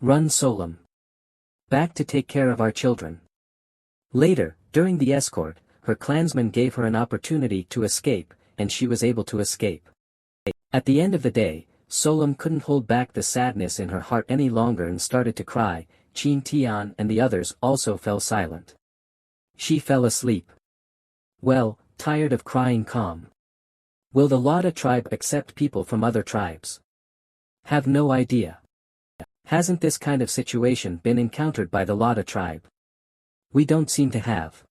Run Solam. Back to take care of our children. Later, during the escort, her clansmen gave her an opportunity to escape, and she was able to escape. At the end of the day, Solam couldn't hold back the sadness in her heart any longer and started to cry. Chin Tian and the others also fell silent. She fell asleep. Well, tired of crying calm. Will the Lada tribe accept people from other tribes? Have no idea. Hasn't this kind of situation been encountered by the Lada tribe? We don't seem to have.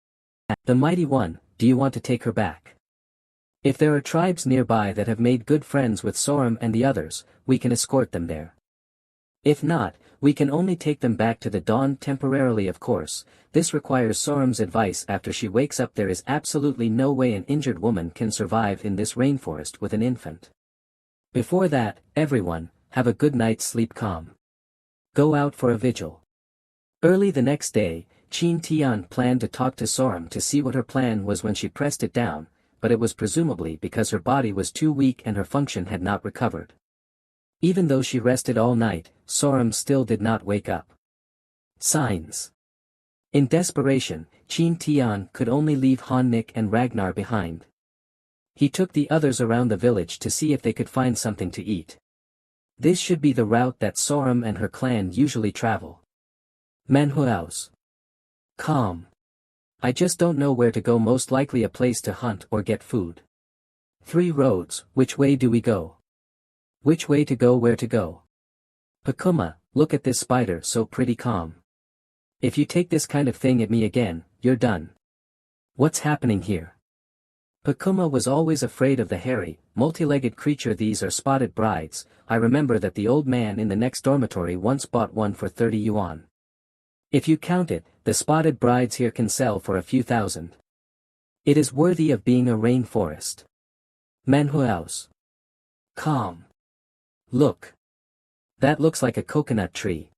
The Mighty One, do you want to take her back? If there are tribes nearby that have made good friends with Soram and the others, we can escort them there. If not, we can only take them back to the dawn temporarily, of course. This requires Soram's advice. After she wakes up, there is absolutely no way an injured woman can survive in this rainforest with an infant. Before that, everyone, have a good night's sleep calm. Go out for a vigil. Early the next day, Chin Tian planned to talk to Soram to see what her plan was when she pressed it down, but it was presumably because her body was too weak and her function had not recovered. Even though she rested all night, Soram still did not wake up. Signs. In desperation, Chin Tian could only leave Han Nik and Ragnar behind. He took the others around the village to see if they could find something to eat. This should be the route that Soram and her clan usually travel. Manhua house. Calm. I just don't know where to go, most likely a place to hunt or get food. 3 roads, which way do we go? Which way to go, where to go? Pakuma, look at this spider, so pretty calm. If you take this kind of thing at me again, you're done. What's happening here? Pakuma was always afraid of the hairy, multi-legged creature. These are spotted brides. I remember that the old man in the next dormitory once bought one for 30 yuan. If you count it, the spotted brides here can sell for a few thousand. It is worthy of being a rainforest. Manhua house. Calm. Look. That looks like a coconut tree.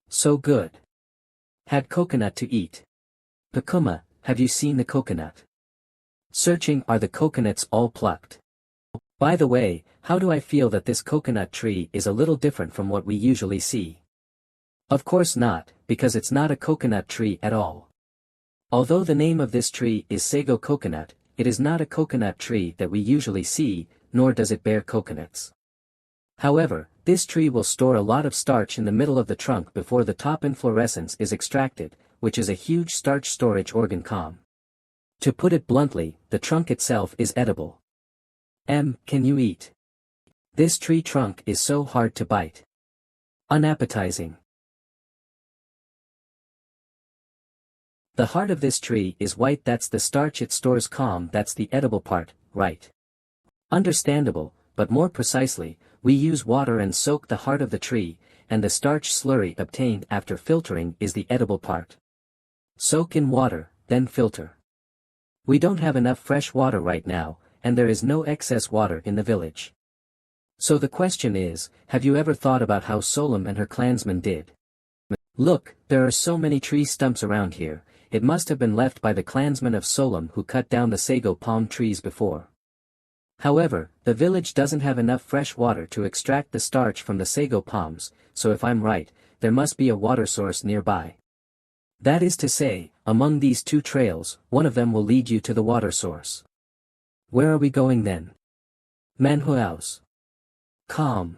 So good. Had coconut to eat. Pakuma, have you seen the coconut? Searching, are the coconuts all plucked? By the way, how do I feel that this coconut tree is a little different from what we usually see? Of course not, because it's not a coconut tree at all. Although the name of this tree is sago coconut, it is not a coconut tree that we usually see, nor does it bear coconuts. However, this tree will store a lot of starch in the middle of the trunk before the top inflorescence is extracted, which is a huge starch storage organ. To put it bluntly, the trunk itself is edible. Can you eat? This tree trunk is so hard to bite. Unappetizing. The heart of this tree is white, that's the starch it stores. That's the edible part, right? Understandable, but more precisely, we use water and soak the heart of the tree, and the starch slurry obtained after filtering is the edible part. Soak in water, then filter. We don't have enough fresh water right now, and there is no excess water in the village. So the question is, have you ever thought about how Solam and her clansmen did? Look, there are so many tree stumps around here. It must have been left by the clansmen of Solam who cut down the sago palm trees before. However, the village doesn't have enough fresh water to extract the starch from the sago palms, so if I'm right, there must be a water source nearby. That is to say, among these 2 trails, one of them will lead you to the water source. Where are we going then? Manhua house. Calm.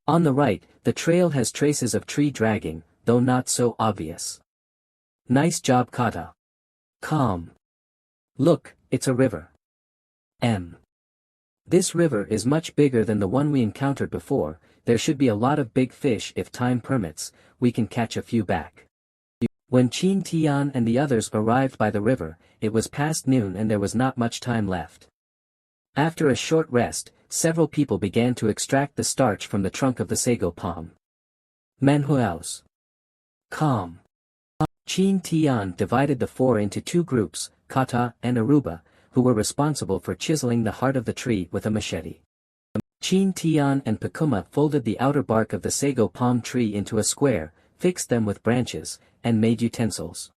On the right, the trail has traces of tree dragging, though not so obvious. Nice job, Kata. Calm. Look, it's a river. This river is much bigger than the one we encountered before. There should be a lot of big fish. If time permits, we can catch a few back. When Chin Tian and the others arrived by the river, it was past noon and there was not much time left. After a short rest, several people began to extract the starch from the trunk of the sago palm. Manhua house. Calm. Chin Tian divided the 4 into 2 groups, Kata and Aruba, who were responsible for chiseling the heart of the tree with a machete. Chin Tian and Pakuma folded the outer bark of the sago palm tree into a square, fixed them with branches, and made utensils.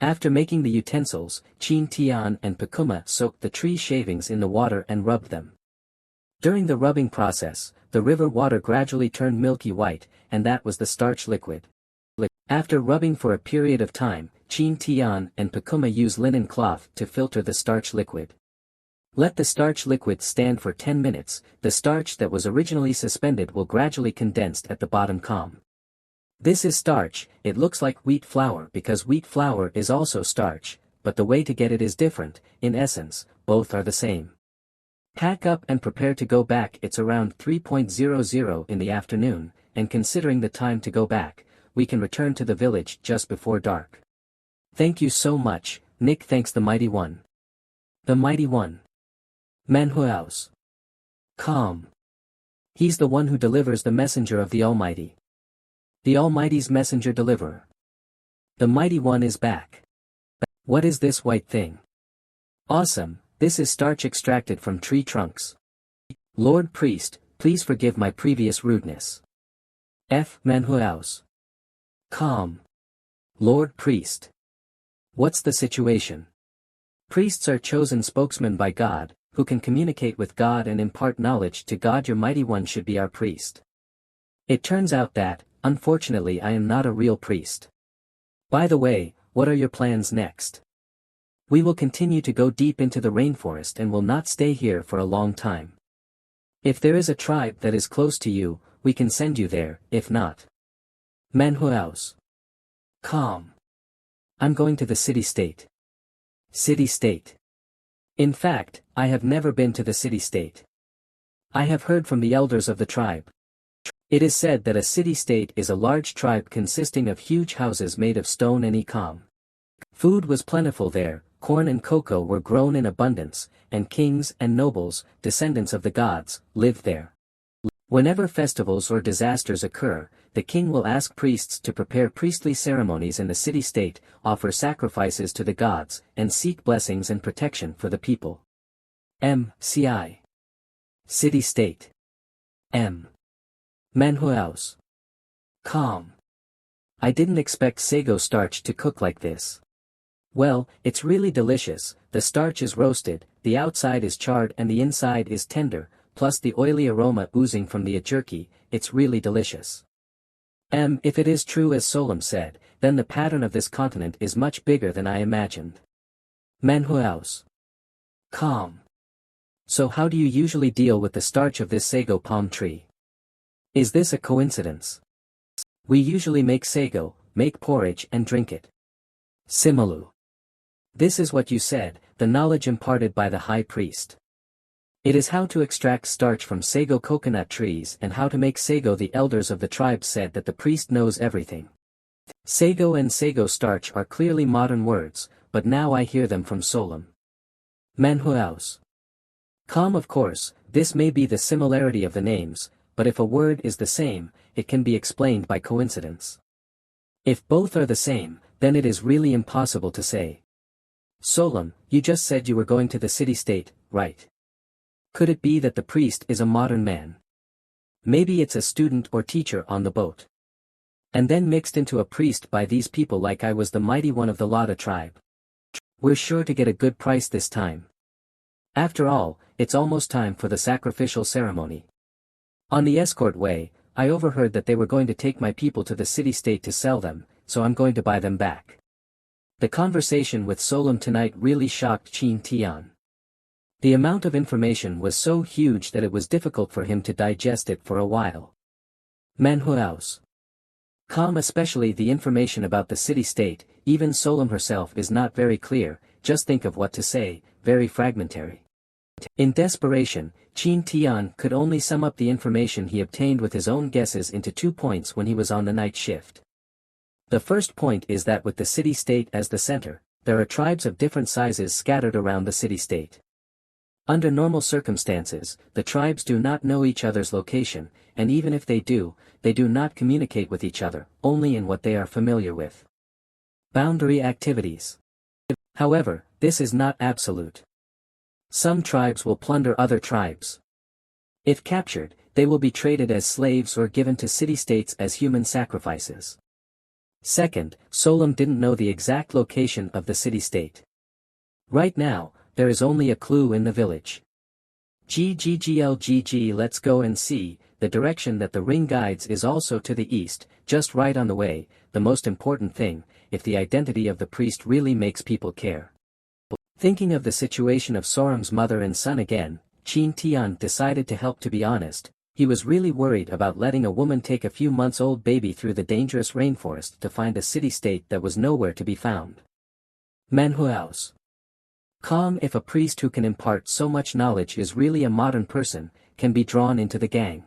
After making the utensils, Chin Tian and Pakuma soaked the tree shavings in the water and rubbed them. During the rubbing process, the river water gradually turned milky white, and that was the starch liquid. After rubbing for a period of time, Chin Tian and Pakuma use linen cloth to filter the starch liquid. Let the starch liquid stand for 10 minutes, the starch that was originally suspended will gradually condense at the bottom calm. This is starch. It looks like wheat flour because wheat flour is also starch, but the way to get it is different. In essence, both are the same. Pack up and prepare to go back. It's around 3:00 in the afternoon, and considering the time to go back, we can return to the village just before dark. Thank you so much, Nick. Thanks the Mighty One. The Mighty One. MANHWA. Calm. He's the one who delivers the messenger of the Almighty. The Almighty's messenger deliverer. The Mighty One is back. What is this white thing? Awesome, this is starch extracted from tree trunks. Lord Priest, please forgive my previous rudeness. MANHWA. Calm. Lord Priest. What's the situation? Priests are chosen spokesmen by God, who can communicate with God and impart knowledge to God. Your Mighty One should be our priest. It turns out that, unfortunately, I am not a real priest. By the way, what are your plans next? We will continue to go deep into the rainforest and will not stay here for a long time. If there is a tribe that is close to you, we can send you there. If not. MANHWA. Calm. I'm going to the city-state. City-state. In fact, I have never been to the city-state. I have heard from the elders of the tribe. It is said that a city-state is a large tribe consisting of huge houses made of stone and ecom. Food was plentiful there, corn and cocoa were grown in abundance, and kings and nobles, descendants of the gods, lived there. Whenever festivals or disasters occur, the king will ask priests to prepare priestly ceremonies in the city-state, offer sacrifices to the gods, and seek blessings and protection for the people. MCI. City-state. MANHWA. Calm. I didn't expect sago starch to cook like this. Well, it's really delicious. The starch is roasted, the outside is charred and the inside is tender, plus the oily aroma oozing from the jerky. It's really delicious. If it is true as Solom said, then the pattern of this continent is much bigger than I imagined. MANHWA. Calm. So how do you usually deal with the starch of this sago palm tree? Is this a coincidence? We usually make sago, make porridge and drink it. Simulu. This is what you said, the knowledge imparted by the high priest. It is how to extract starch from sago coconut trees and how to make sago. The elders of the tribe said that the priest knows everything. Sago and sago starch are clearly modern words, but now I hear them from Solom. MANHWA. Calm. Of course, this may be the similarity of the names, but if a word is the same, it can be explained by coincidence. If both are the same, then it is really impossible to say. Solom, you just said you were going to the city-state, right? Could it be that the priest is a modern man? Maybe it's a student or teacher on the boat. And then mixed into a priest by these people like I was the Mighty One of the Lada tribe. We're sure to get a good price this time. After all, it's almost time for the sacrificial ceremony. On the escort way, I overheard that they were going to take my people to the city-state to sell them, so I'm going to buy them back. The conversation with Solom tonight really shocked Chin Tian. The amount of information was so huge that it was difficult for him to digest it for a while. MANHWA. Calm. Especially the information about the city-state, even Solom herself is not very clear. Just think of what to say, very fragmentary. In desperation, Chin Tian could only sum up the information he obtained with his own guesses into 2 points when he was on the night shift. The first point is that with the city-state as the center, there are tribes of different sizes scattered around the city-state. Under normal circumstances, the tribes do not know each other's location, and even if they do not communicate with each other, only in what they are familiar with. Boundary activities. However, this is not absolute. Some tribes will plunder other tribes. If captured, they will be traded as slaves or given to city-states as human sacrifices. Second, Solom didn't know the exact location of the city-state. Right now, there is only a clue in the village. GGGLGG. Let's go and see. The direction that the ring guides is also to the east, just right on the way. The most important thing, if the identity of the priest really makes people care. Thinking of the situation of Soram's mother and son again, Qin Tian decided to help. To be honest, he was really worried about letting a woman take a few months old baby through the dangerous rainforest to find a city-state that was nowhere to be found. MANHWA. Calm. If a priest who can impart so much knowledge is really a modern person, can be drawn into the gang.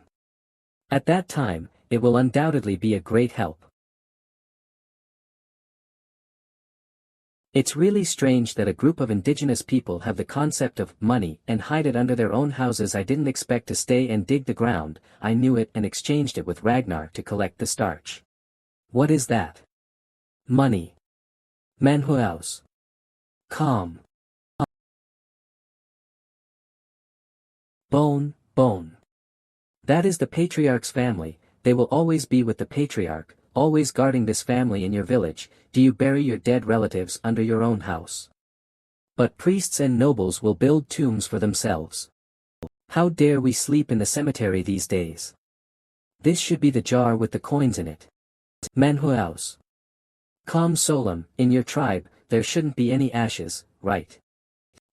At that time, it will undoubtedly be a great help. It's really strange that a group of indigenous people have the concept of money and hide it under their own houses. I didn't expect to stay and dig the ground. I knew it and exchanged it with Ragnar to collect the starch. What is that? Money. MANHWA. Calm. Bone. That is the patriarch's family. They will always be with the patriarch, always guarding this family in your village. Do you bury your dead relatives under your own house? But priests and nobles will build tombs for themselves. How dare we sleep in the cemetery these days? This should be the jar with the coins in it. MANHWA. Calm. Solam, in your tribe, there shouldn't be any ashes, right?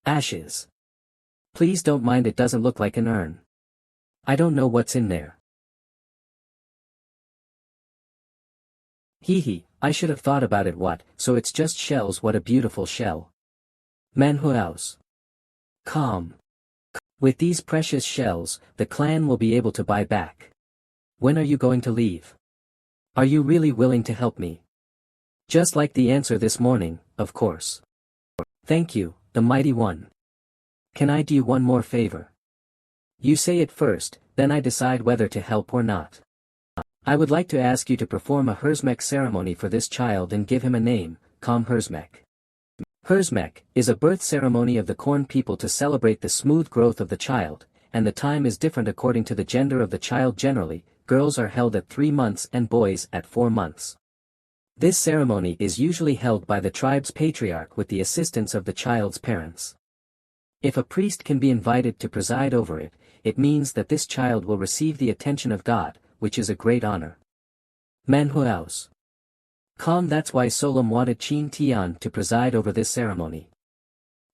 Ashes. Please don't mind, it doesn't look like an urn. I don't know what's in there. Hee, I should have thought about it. What, so it's just shells? What a beautiful shell. MANHWA. Calm. With these precious shells, the clan will be able to buy back. When are you going to leave? Are you really willing to help me? Just like the answer this morning, of course. Thank you, the mighty one. Can I do you one more favor? You say it first, then I decide whether to help or not. I would like to ask you to perform a Herzmek ceremony for this child and give him a name, Calm Herzmek. Herzmek is a birth ceremony of the Corn people to celebrate the smooth growth of the child, and the time is different according to the gender of the child. Generally, girls are held at 3 months and boys at 4 months. This ceremony is usually held by the tribe's patriarch with the assistance of the child's parents. If a priest can be invited to preside over it, it means that this child will receive the attention of God, which is a great honor. MANHWA. Calm. That's why Solam wanted Qin Tian to preside over this ceremony.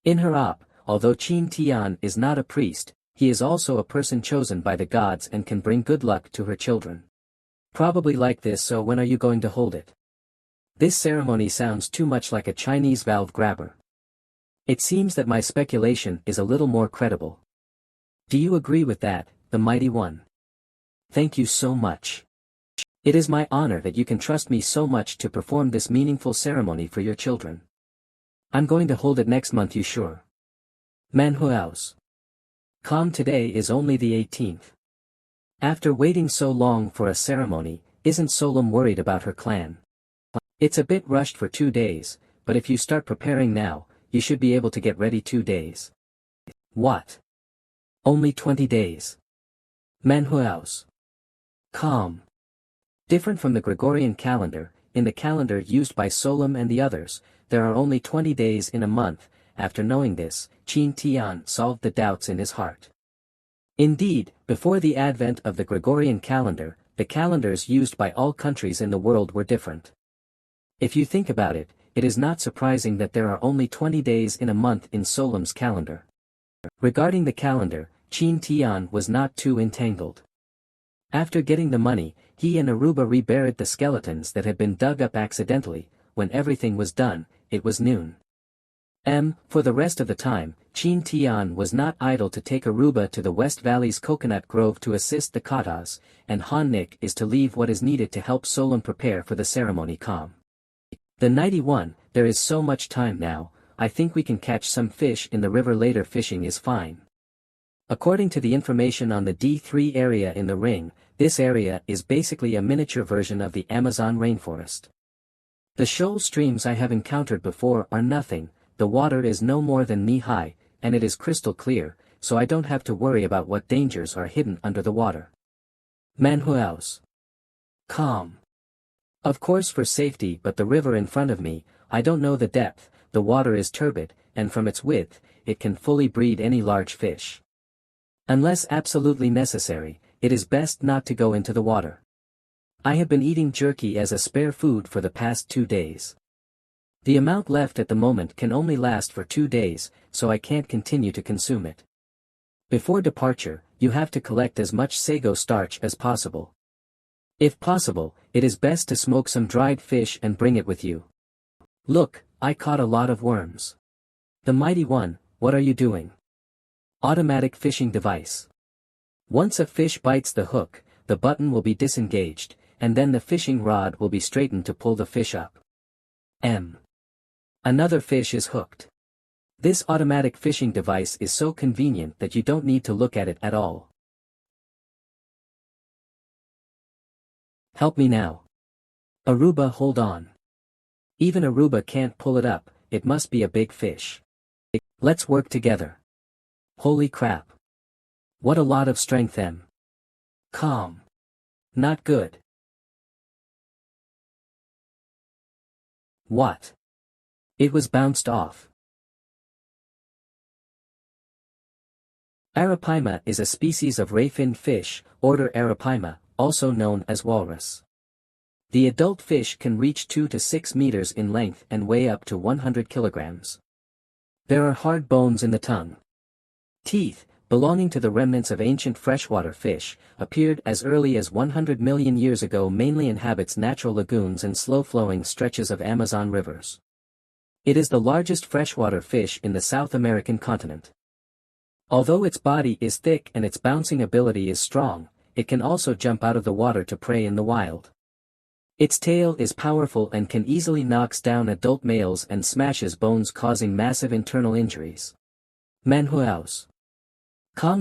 In her op, although Qin Tian is not a priest, he is also a person chosen by the gods and can bring good luck to her children. Probably like this. So when are you going to hold it? This ceremony sounds too much like a Chinese valve grabber. It seems that my speculation is a little more credible. Do you agree with that, the mighty one? Thank you so much. It is my honor that you can trust me so much to perform this meaningful ceremony for your children. I'm going to hold it next month. You sure? MANHWA. Calm. Today is only the 18th. After waiting so long for a ceremony, isn't Solam worried about her clan? It's a bit rushed for 2 days, but if you start preparing now, you should be able to get ready 2 days. What? Only 20 days. MANHWA. Calm. Different from the Gregorian calendar, in the calendar used by Solam and the others, there are only 20 days in a month. After knowing this, Qin Tian solved the doubts in his heart. Indeed, before the advent of the Gregorian calendar, the calendars used by all countries in the world were different. If you think about it, it is not surprising that there are only 20 days in a month in Solam's calendar. Regarding the calendar, Qin Tian was not too entangled. After getting the money, he and Aruba reburied the skeletons that had been dug up accidentally. When everything was done, it was noon. For the rest of the time, Qin Tian was not idle to take Aruba to the West Valley's coconut grove to assist the katas, and Han Nik is to leave what is needed to help Solam prepare for the ceremony. Calm. The 91, there is so much time now. I think we can catch some fish in the river later. Fishing is fine. According to the information on the D3 area in the ring, this area is basically a miniature version of the Amazon rainforest. The shoal streams I have encountered before are nothing. The water is no more than knee-high, and it is crystal clear, so I don't have to worry about what dangers are hidden under the water. MANHWA. Calm. Of course for safety, but the river in front of me, I don't know the depth. The water is turbid, and from its width, it can fully breed any large fish. Unless absolutely necessary, it is best not to go into the water. I have been eating jerky as a spare food for the past 2 days. The amount left at the moment can only last for 2 days, so I can't continue to consume it. Before departure, you have to collect as much sago starch as possible. If possible, it is best to smoke some dried fish and bring it with you. Look, I caught a lot of worms. The mighty one, what are you doing? Automatic fishing device. Once a fish bites the hook, the button will be disengaged, and then the fishing rod will be straightened to pull the fish up. Another fish is hooked. This automatic fishing device is so convenient that you don't need to look at it at all. Help me now. Aruba, hold on. Even Aruba can't pull it up, it must be a big fish. Let's work together. Holy crap. What a lot of strength. Calm. Not good. What? It was bounced off. Arapaima is a species of ray-finned fish, order Arapaima, also known as walrus. The adult fish can reach 2 to 6 meters in length and weigh up to 100 kilograms. There are hard bones in the tongue. Teeth, belonging to the remnants of ancient freshwater fish, appeared as early as 100 million years ago. Mainly inhabits natural lagoons and slow-flowing stretches of Amazon rivers. It is the largest freshwater fish in the South American continent. Although its body is thick and its bouncing ability is strong, it can also jump out of the water to prey in the wild. Its tail is powerful and can easily knock down adult males and smashes bones, causing massive internal injuries. MANHWA.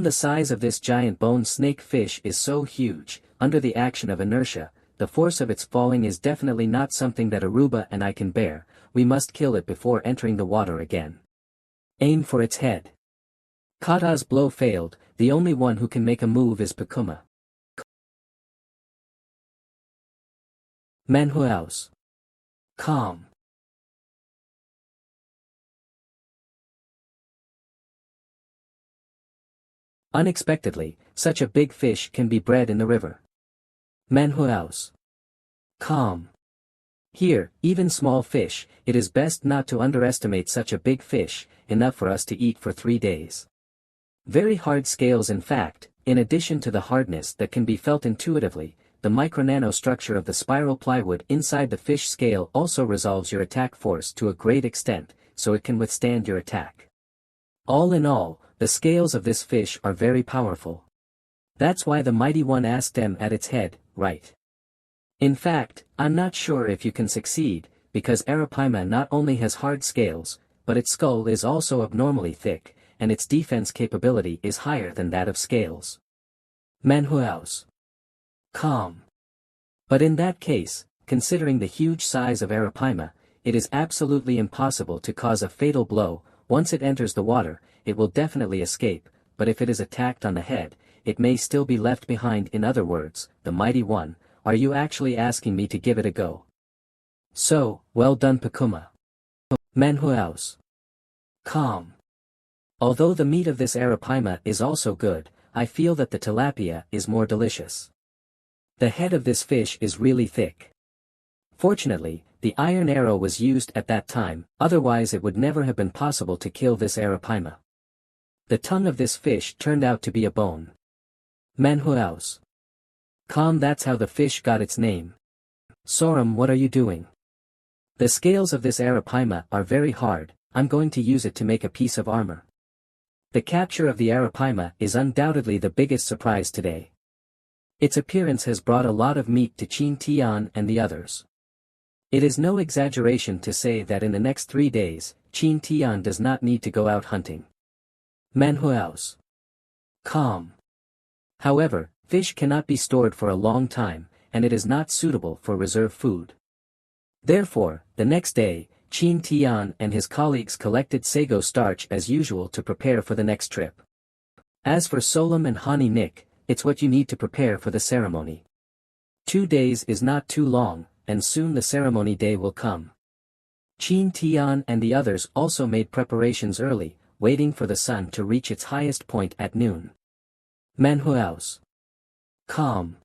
The size of this giant bone snake fish is so huge, under the action of inertia, the force of its falling is definitely not something that Aruba and I can bear. We must kill it before entering the water again. Aim for its head. Kata's blow failed, the only one who can make a move is Pakuma. MANHWA. Calm. Unexpectedly, such a big fish can be bred in the river. MANHWA. Calm. Here, even small fish, it is best not to underestimate such a big fish, enough for us to eat for 3 days. Very hard scales. In fact, in addition to the hardness that can be felt intuitively, the micronano structure of the spiral plywood inside the fish scale also resolves your attack force to a great extent, so it can withstand your attack. All in all, the scales of this fish are very powerful. That's why the mighty one asked them at its head, right? In fact, I'm not sure if you can succeed, because Arapaima not only has hard scales, but its skull is also abnormally thick, and its defense capability is higher than that of scales. MANHWA. Calm. But in that case, considering the huge size of Arapaima, it is absolutely impossible to cause a fatal blow. Once it enters the water, it will definitely escape, but if it is attacked on the head, it may still be left behind. In other words, the mighty one, are you actually asking me to give it a go? So, well done, Pakuma. MANHWA. Calm. Although the meat of this Arapaima is also good, I feel that the tilapia is more delicious. The head of this fish is really thick. Fortunately, the iron arrow was used at that time, otherwise it would never have been possible to kill this Arapaima. The tongue of this fish turned out to be a bone. MANHWA. Calm. That's how the fish got its name. Sorum, what are you doing? The scales of this Arapaima are very hard. I'm going to use it to make a piece of armor. The capture of the Arapaima is undoubtedly the biggest surprise today. Its appearance has brought a lot of meat to Chin Tian and the others. It is no exaggeration to say that in the next 3 days, Chin Tian does not need to go out hunting. MANHWA. Calm. However, fish cannot be stored for a long time, and it is not suitable for reserve food. Therefore, the next day, Chin Tian and his colleagues collected sago starch as usual to prepare for the next trip. As for Solom and Hani Nick, it's what you need to prepare for the ceremony. 2 days is not too long, and soon the ceremony day will come. Chin Tian and the others also made preparations early, waiting for the sun to reach its highest point at noon. MANHWA. Calm.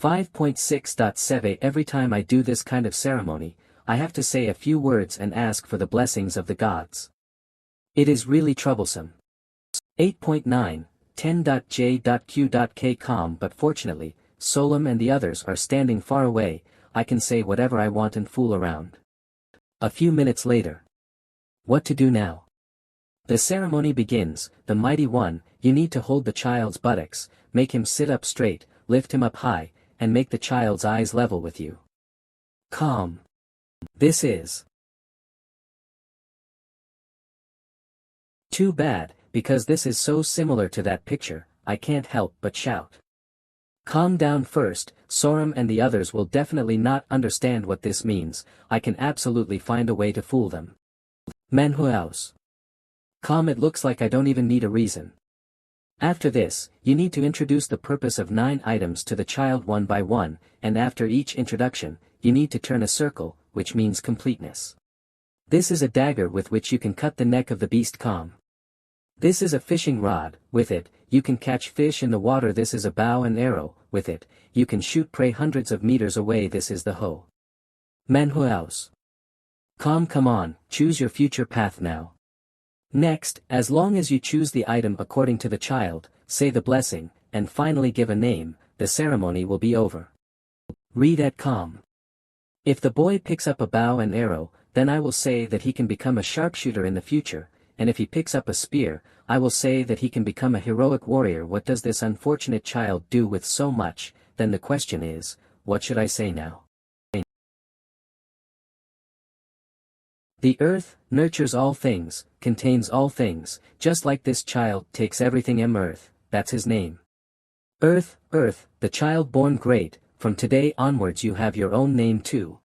5.6.7 Every time I do this kind of ceremony, I have to say a few words and ask for the blessings of the gods. It is really troublesome. 8.9, 10.J.Q.K Calm, but fortunately, Solom and the others are standing far away. I can say whatever I want and fool around. A few minutes later. What to do now? The ceremony begins. The mighty one, you need to hold the child's buttocks, make him sit up straight, lift him up high, and make the child's eyes level with you. Calm. This is too bad, because this is so similar to that picture, I can't help but shout. Calm down first, Sorum and the others will definitely not understand what this means. I can absolutely find a way to fool them. MANHWA. Calm, it looks like I don't even need a reason. After this, you need to introduce the purpose of 9 items to the child one by one, and after each introduction, you need to turn a circle, which means completeness. This is a dagger with which you can cut the neck of the beast. Calm. This is a fishing rod. With it, you can catch fish in the water. This is a bow and arrow. With it, you can shoot prey hundreds of meters away. This is the hoe. MANHWA. Calm, come on, choose your future path now. Next, as long as you choose the item according to the child, say the blessing, and finally give a name, the ceremony will be over. Read at Calm. If the boy picks up a bow and arrow, then I will say that he can become a sharpshooter in the future, and if he picks up a spear, I will say that he can become a heroic warrior. What does this unfortunate child do with so much? Then the question is, what should I say now? The earth nurtures all things, contains all things, just like this child takes everything. Earth, that's his name. Earth, Earth, the child born great, from today onwards you have your own name too.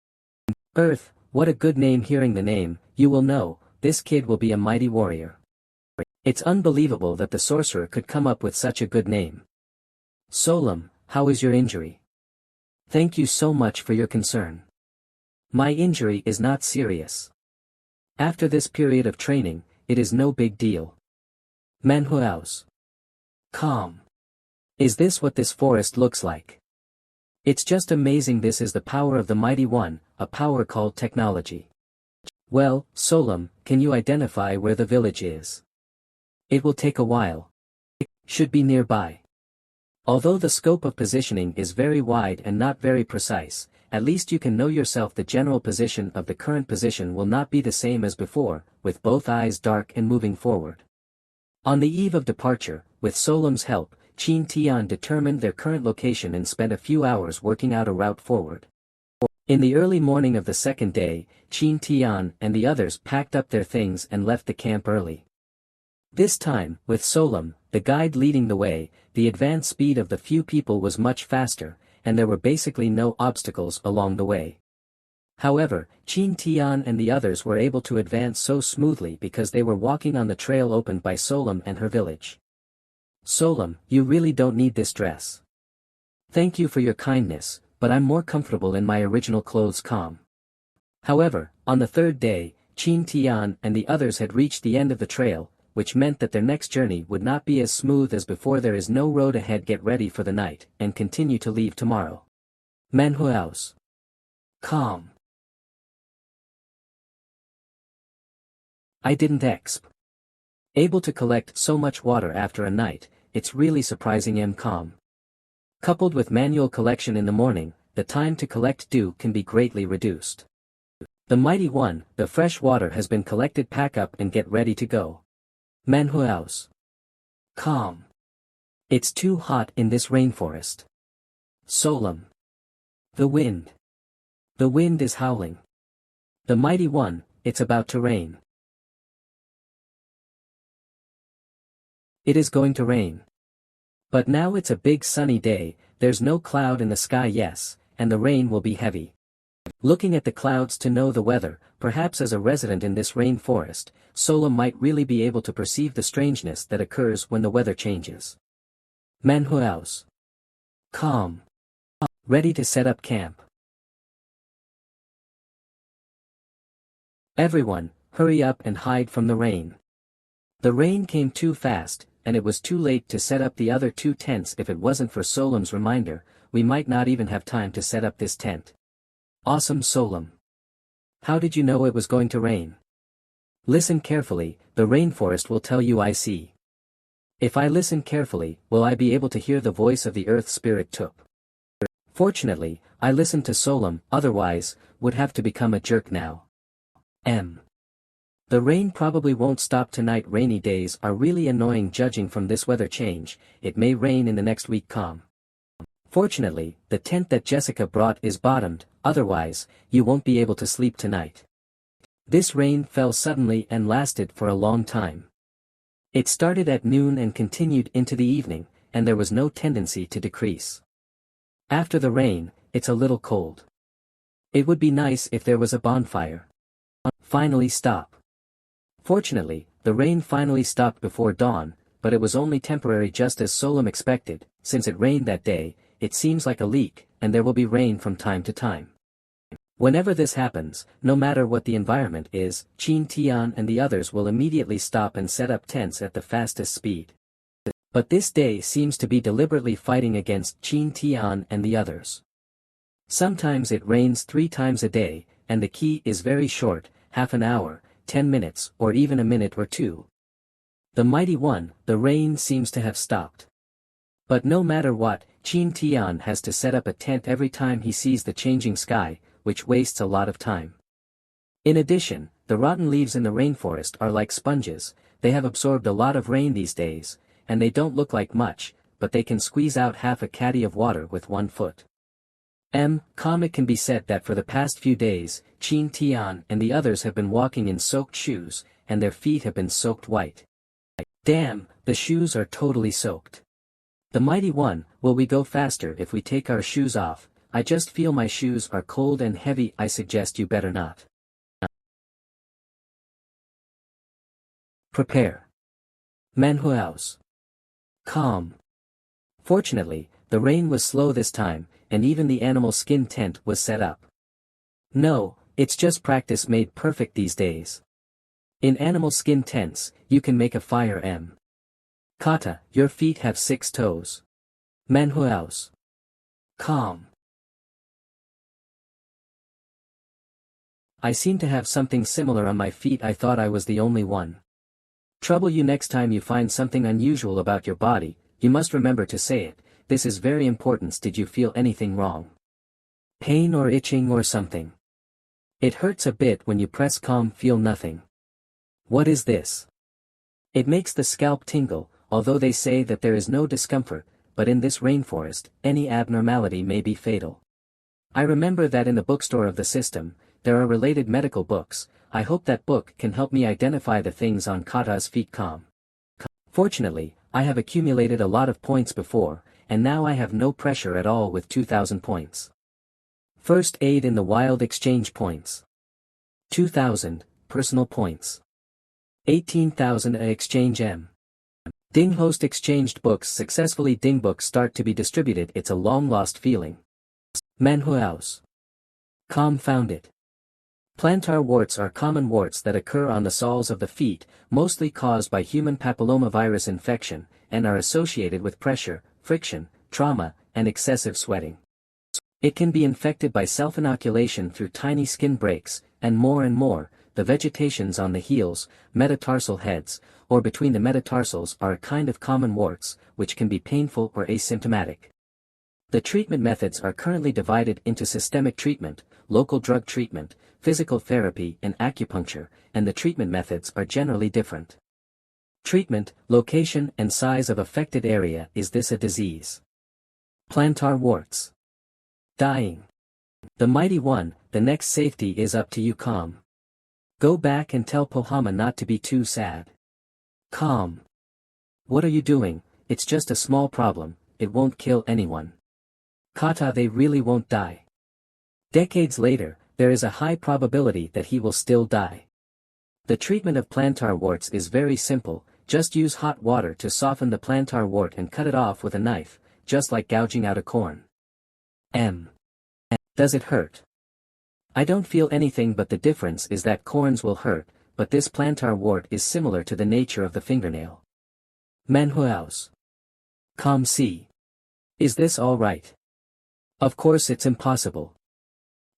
Earth, what a good name. Hearing the name, you will know, this kid will be a mighty warrior. It's unbelievable that the sorcerer could come up with such a good name. Solom, how is your injury? Thank you so much for your concern. My injury is not serious. After this period of training, it is no big deal. MANHWA. Calm. Is this what this forest looks like? It's just amazing. This is the power of the mighty one, a power called technology. Well, Solom, can you identify where the village is? It will take a while. It should be nearby. Although the scope of positioning is very wide and not very precise, at least you can know yourself. The general position of the current position will not be the same as before, with both eyes dark and moving forward. On the eve of departure, with Solom's help, Qin Tian determined their current location and spent a few hours working out a route forward. In the early morning of the second day, Qin Tian and the others packed up their things and left the camp early. This time, with Solom, the guide leading the way, the advance speed of the few people was much faster, and there were basically no obstacles along the way. However, Qin Tian and the others were able to advance so smoothly because they were walking on the trail opened by Solom and her village. Solom, you really don't need this dress. Thank you for your kindness, but I'm more comfortable in my original clothes. Calm. However, on the third day, Qin Tian and the others had reached the end of the trail, which meant that their next journey would not be as smooth as before. There is no road ahead. Get ready for the night, and continue to leave tomorrow. MANHWA. Calm. I didn't able to collect so much water after a night. It's really surprising. Calm. Coupled with manual collection in the morning, the time to collect dew can be greatly reduced. The mighty one, the fresh water has been collected. Pack up and get ready to go. MANHWA. Calm. It's too hot in this rainforest. Solom. The wind. The wind is howling. The mighty one, it's about to rain. It is going to rain. But now it's a big sunny day, there's no cloud in the sky. Yes, and the rain will be heavy. Looking at the clouds to know the weather, perhaps as a resident in this rainforest, Solom might really be able to perceive the strangeness that occurs when the weather changes. MANHWA. Calm. Ready to set up camp. Everyone, hurry up and hide from the rain. The rain came too fast. and it was too late to set up the other 2 tents. If it wasn't for Solem's reminder, we might not even have time to set up this tent. Awesome, Solem. How did you know it was going to rain? Listen carefully, the rainforest will tell you I see. If I listen carefully, will I be able to hear the voice of the earth spirit Tup? Fortunately, I listened to Solem, otherwise, would have to become a jerk now. The rain probably won't stop tonight. Rainy days are really annoying. Judging from this weather change, it may rain in the next week. Calm. Fortunately, the tent that Jessica brought is bottomed, otherwise, you won't be able to sleep tonight. This rain fell suddenly and lasted for a long time. It started at noon and continued into the evening, and there was no tendency to decrease. After the rain, it's a little cold. It would be nice if there was a bonfire. Finally stop. Fortunately, the rain finally stopped before dawn, but it was only temporary, just as Solem expected. Since it rained that day, it seems like a leak, and there will be rain from time to time. Whenever this happens, no matter what the environment is, Qin Tian and the others will immediately stop and set up tents at the fastest speed. But this day seems to be deliberately fighting against Qin Tian and the others. Sometimes it rains 3 times a day, and the key is very short, half an hour, 10 minutes, or even a minute or 2. The mighty one, the rain seems to have stopped. But no matter what, Qin Tian has to set up a tent every time he sees the changing sky, which wastes a lot of time. In addition, the rotten leaves in the rainforest are like sponges. They have absorbed a lot of rain these days, and they don't look like much, but they can squeeze out half a caddy of water with 1 foot. It can be said that for the past few days, Qin Tian and the others have been walking in soaked shoes, and their feet have been soaked white. Damn, the shoes are totally soaked. The mighty one, will we go faster if we take our shoes off? I just feel my shoes are cold and heavy. I suggest you better not. Prepare. Manhua house. Calm. Fortunately, the rain was slow this time, and even the animal skin tent was set up. No, it's just practice made perfect these days. In animal skin tents, you can make a fire. Kata, your feet have 6 toes. Manhua house. Calm. I seem to have something similar on my feet. I thought I was the only one. Trouble you next time you find something unusual about your body, you must remember to say it. This is very important. Did you feel anything wrong? Pain or itching or something? It hurts a bit when you press. Calm. Feel nothing. What is this? It makes the scalp tingle, although they say that there is no discomfort, but in this rainforest, any abnormality may be fatal. I remember that in the bookstore of the system, there are related medical books. I hope that book can help me identify the things on Kata's feet. Calm. Fortunately, I have accumulated a lot of points before, and now I have no pressure at all with 2,000 points. First aid in the wild exchange points. 2,000, personal points. 18,000 a exchange. Ding host exchanged books successfully. Ding books start to be distributed. It's a long lost feeling. Manhua house. Calm. Found it. Plantar warts are common warts that occur on the soles of the feet, mostly caused by human papillomavirus infection, and are associated with pressure, friction, trauma, and excessive sweating. It can be infected by self-inoculation through tiny skin breaks, and more, the vegetations on the heels, metatarsal heads, or between the metatarsals are a kind of common warts, which can be painful or asymptomatic. The treatment methods are currently divided into systemic treatment, local drug treatment, physical therapy, and acupuncture, and the treatment methods are generally different. Treatment, location, and size of affected area. Is this a disease? Plantar warts. Dying. The mighty one, the next safety is up to you. Calm. Go back and tell Pohama not to be too sad. Calm. What are you doing? It's just a small problem, it won't kill anyone. Kata, they really won't die. Decades later, there is a high probability that he will still die. The treatment of plantar warts is very simple. Just use hot water to soften the plantar wart and cut it off with a knife, just like gouging out a corn. Does it hurt? I don't feel anything, but the difference is that corns will hurt, but this plantar wart is similar to the nature of the fingernail. MANHWA. Calm sea. Is this all right? Of course it's impossible.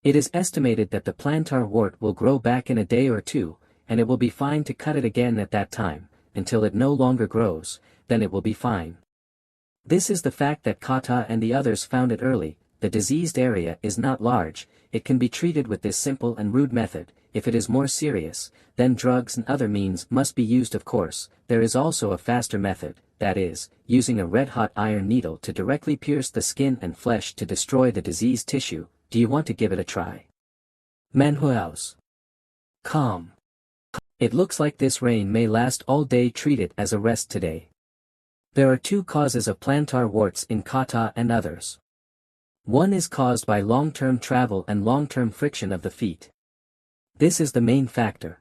It is estimated that the plantar wart will grow back in a day or two, and it will be fine to cut it again at that time, until it no longer grows, then it will be fine. This is the fact that Kata and the others found it early. The diseased area is not large, it can be treated with this simple and rude method. If it is more serious, then drugs and other means must be used. Of course, there is also a faster method, that is, using a red-hot iron needle to directly pierce the skin and flesh to destroy the diseased tissue. Do you want to give it a try? MANHWA. Calm. It looks like this rain may last all day. Treat it as a rest today. There are two causes of plantar warts in Kata and others. One is caused by long-term travel and long-term friction of the feet. This is the main factor.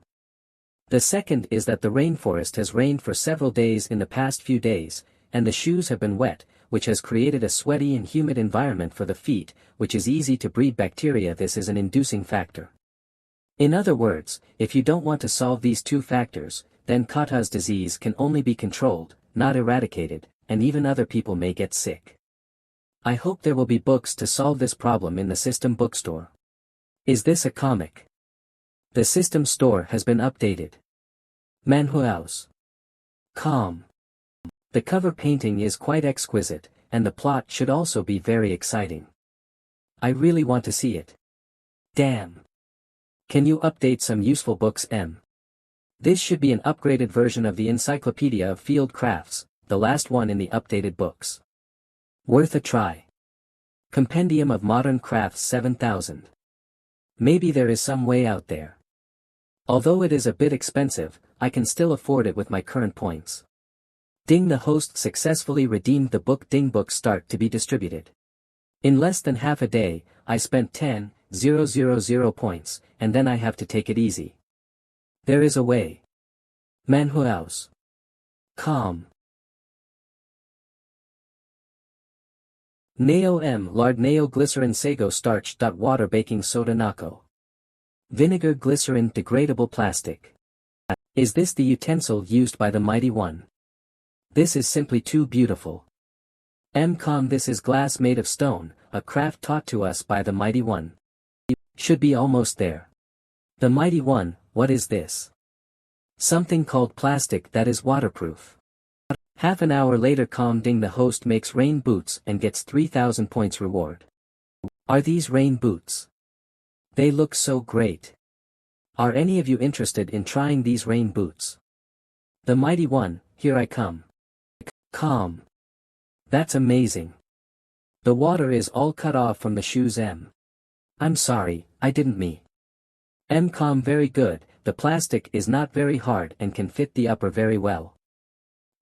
The second is that the rainforest has rained for several days in the past few days, and the shoes have been wet, which has created a sweaty and humid environment for the feet, which is easy to breed bacteria. This is an inducing factor. In other words, if you don't want to solve these two factors, then Kata's disease can only be controlled, not eradicated, and even other people may get sick. I hope there will be books to solve this problem in the system bookstore. Is this a comic? The system store has been updated. MANHWA. Calm. The cover painting is quite exquisite, and the plot should also be very exciting. I really want to see it. Damn. Can you update some useful books, M? This should be an upgraded version of the Encyclopedia of Field Crafts, the last one in the updated books. Worth a try. Compendium of Modern Crafts 7000. Maybe there is some way out there. Although it is a bit expensive, I can still afford it with my current points. Ding, the host successfully redeemed the book. Ding, books start to be distributed. In less than half a day, I spent 10,000 points, and then I have to take it easy. There is a way. MANHWA. Calm. Nao M. Lard Nao Glycerin Sago Starch. Water Baking Soda Nako. Vinegar Glycerin Degradable Plastic. Is this the utensil used by the Mighty One? This is simply too beautiful. M. This is glass made of stone, a craft taught to us by the Mighty One. Should be almost there. The Mighty One, what is this? Something called plastic that is waterproof. Half an hour later, Ding, the host makes rain boots and gets 3000 points reward. Are these rain boots? They look so great. Are any of you interested in trying these rain boots? The Mighty One, here I come. Calm. That's amazing. The water is all cut off from the shoes, M. I'm sorry, I didn't mean. M. Very good, the plastic is not very hard and can fit the upper very well.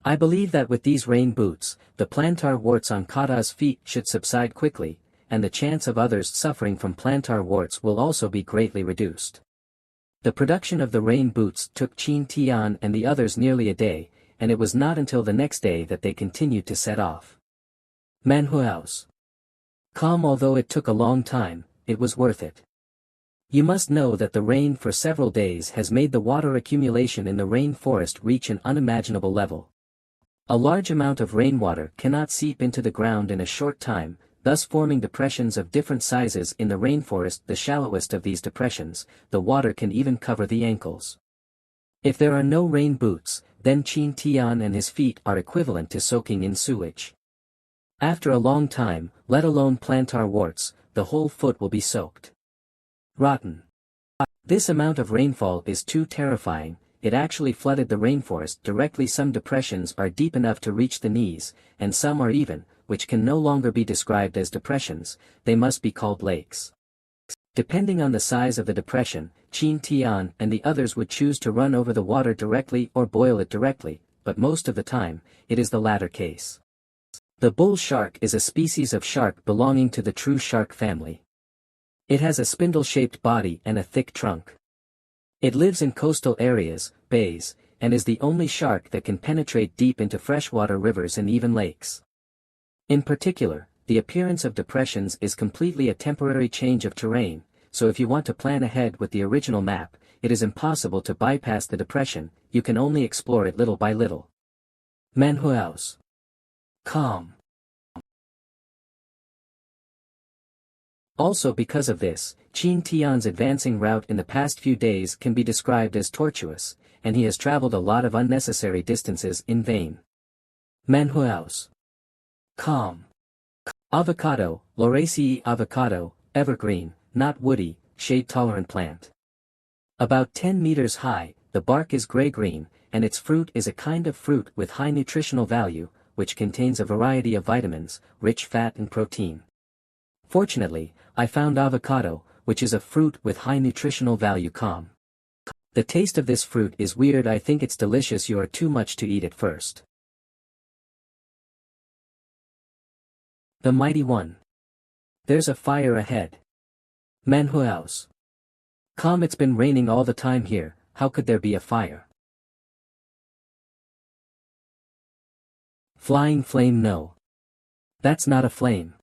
I believe that with these rain boots, the plantar warts on Kata's feet should subside quickly, and the chance of others suffering from plantar warts will also be greatly reduced. The production of the rain boots took Qin Tian and the others nearly a day, and it was not until the next day that they continued to set off. MANHWA. Although it took a long time, it was worth it. You must know that the rain for several days has made the water accumulation in the rainforest reach an unimaginable level. A large amount of rainwater cannot seep into the ground in a short time, thus forming depressions of different sizes in the rainforest. The shallowest of these depressions, the water can even cover the ankles. If there are no rain boots, then Qin Tian and his feet are equivalent to soaking in sewage. After a long time, let alone plantar warts, the whole foot will be soaked. Rotten. This amount of rainfall is too terrifying. It actually flooded the rainforest directly. Some depressions are deep enough to reach the knees, and some are even, which can no longer be described as depressions, they must be called lakes. Depending on the size of the depression, Qin Tian and the others would choose to run over the water directly or boil it directly, but most of the time, it is the latter case. The bull shark is a species of shark belonging to the true shark family. It has a spindle-shaped body and a thick trunk. It lives in coastal areas, bays, and is the only shark that can penetrate deep into freshwater rivers and even lakes. In particular, the appearance of depressions is completely a temporary change of terrain, so if you want to plan ahead with the original map, it is impossible to bypass the depression, you can only explore it little by little. MANHWA. Calm. Also because of this, Qin Tian's advancing route in the past few days can be described as tortuous, and he has traveled a lot of unnecessary distances in vain. MANHWA. Calm. Avocado, Lauraceae avocado, evergreen, not woody, shade-tolerant plant. About 10 meters high, the bark is gray-green, and its fruit is a kind of fruit with high nutritional value, which contains a variety of vitamins, rich fat and protein. Fortunately, I found avocado, which is a fruit with high nutritional value. Calm. The taste of this fruit is weird. I think it's delicious. You are too much to eat at first. The Mighty One. There's a fire ahead. MANHWA. Calm. It's been raining all the time here, how could there be a fire? Flying flame. No. That's not a flame.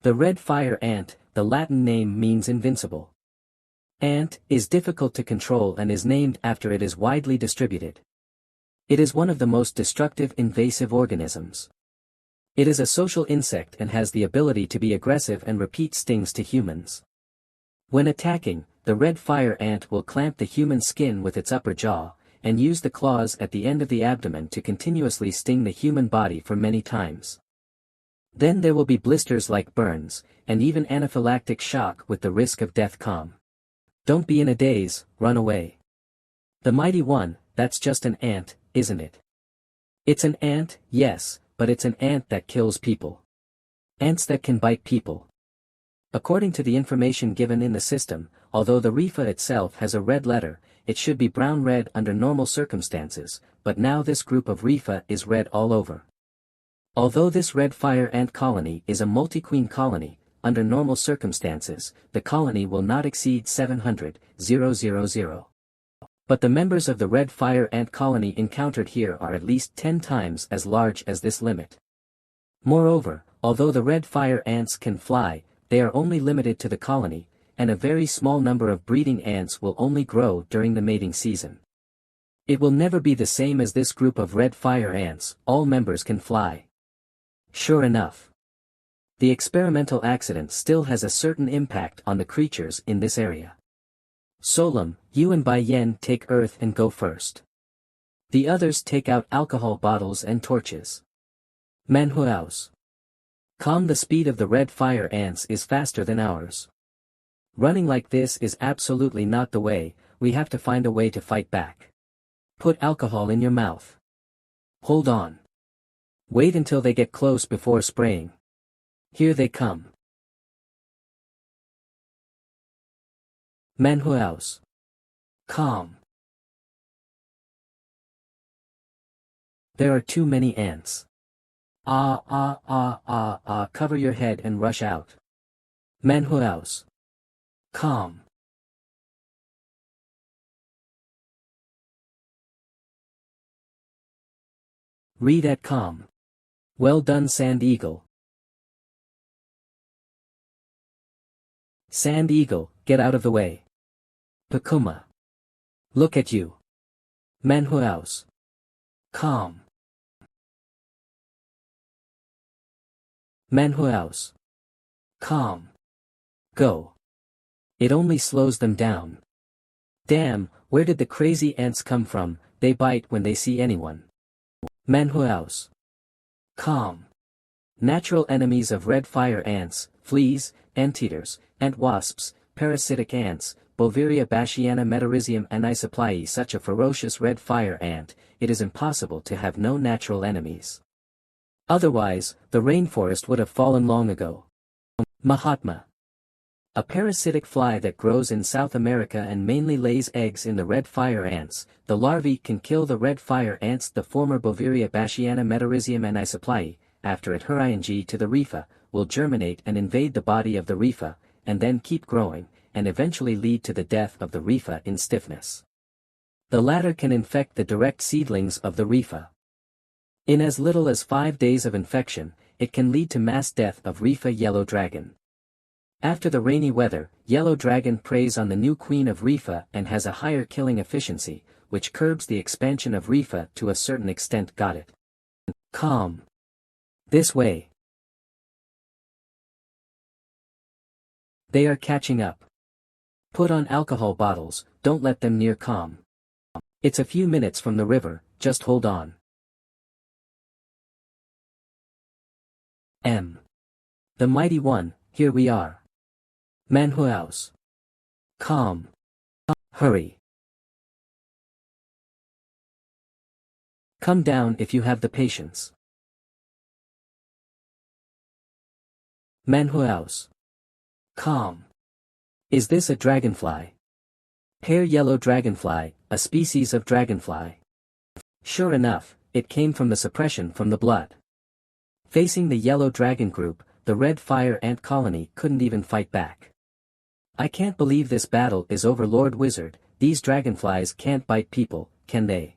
The red fire ant, the Latin name means invincible. Ant is difficult to control and is named after it is widely distributed. It is one of the most destructive invasive organisms. It is a social insect and has the ability to be aggressive and repeat stings to humans. When attacking, the red fire ant will clamp the human skin with its upper jaw, and use the claws at the end of the abdomen to continuously sting the human body for many times. Then there will be blisters like burns, and even anaphylactic shock with the risk of death. Calm. Don't be in a daze, run away. The Mighty One, that's just an ant, isn't it? It's an ant, yes, but it's an ant that kills people. Ants that can bite people. According to the information given in the system, although the Rifa itself has a red letter, it should be brown-red under normal circumstances, but now this group of Rifa is red all over. Although this red fire ant colony is a multi-queen colony, under normal circumstances, the colony will not exceed 700,000. But the members of the red fire ant colony encountered here are at least 10 times as large as this limit. Moreover, although the red fire ants can fly, they are only limited to the colony, and a very small number of breeding ants will only grow during the mating season. It will never be the same as this group of red fire ants. All members can fly. Sure enough. The experimental accident still has a certain impact on the creatures in this area. Solam, you and Bai Yen take earth and go first. The others take out alcohol bottles and torches. MANHWA. Calm. The speed of the red fire ants is faster than ours. Running like this is absolutely not the way. We have to find a way to fight back. Put alcohol in your mouth. Hold on. Wait until they get close before spraying. Here they come. MANHWA. Calm. There are too many ants. Cover your head and rush out. MANHWA. Calm. Read at calm. Well done, Sand Eagle. Sand Eagle, get out of the way. Pakuma. Look at you. MANHWA. Calm. MANHWA. Calm. Go. It only slows them down. Damn, where did the crazy ants come from? They bite when they see anyone. MANHWA. Calm. Natural enemies of red fire ants, fleas, anteaters, ant wasps, parasitic ants, Boviria bashiana metarhizium anisoplii. Such a ferocious red fire ant, it is impossible to have no natural enemies. Otherwise, the rainforest would have fallen long ago. Mahatma. A parasitic fly that grows in South America and mainly lays eggs in the red fire ants. The larvae can kill the red fire ants. The former Boviria bashiana metarhizium anisoplii, after adhering to the Rifa, will germinate and invade the body of the Rifa, and then keep growing, and eventually lead to the death of the Rifa in stiffness. The latter can infect the direct seedlings of the Rifa. In as little as 5 days of infection, it can lead to mass death of Rifa yellow dragon. After the rainy weather, yellow dragon preys on the new queen of Rifa and has a higher killing efficiency, which curbs the expansion of Rifa to a certain extent. Got it. Calm. This way. They are catching up. Put on alcohol bottles, don't let them near calm. It's a few minutes from the river, just hold on. The Mighty One, here we are. MANHWA house. Calm. Hurry. Come down if you have the patience. MANHWA house. Calm. Is this a dragonfly? Pale yellow dragonfly, a species of dragonfly. Sure enough, it came from the suppression from the blood. Facing the yellow dragon group, the red fire ant colony couldn't even fight back. I can't believe this battle is over, Lord Wizard. These dragonflies can't bite people, can they?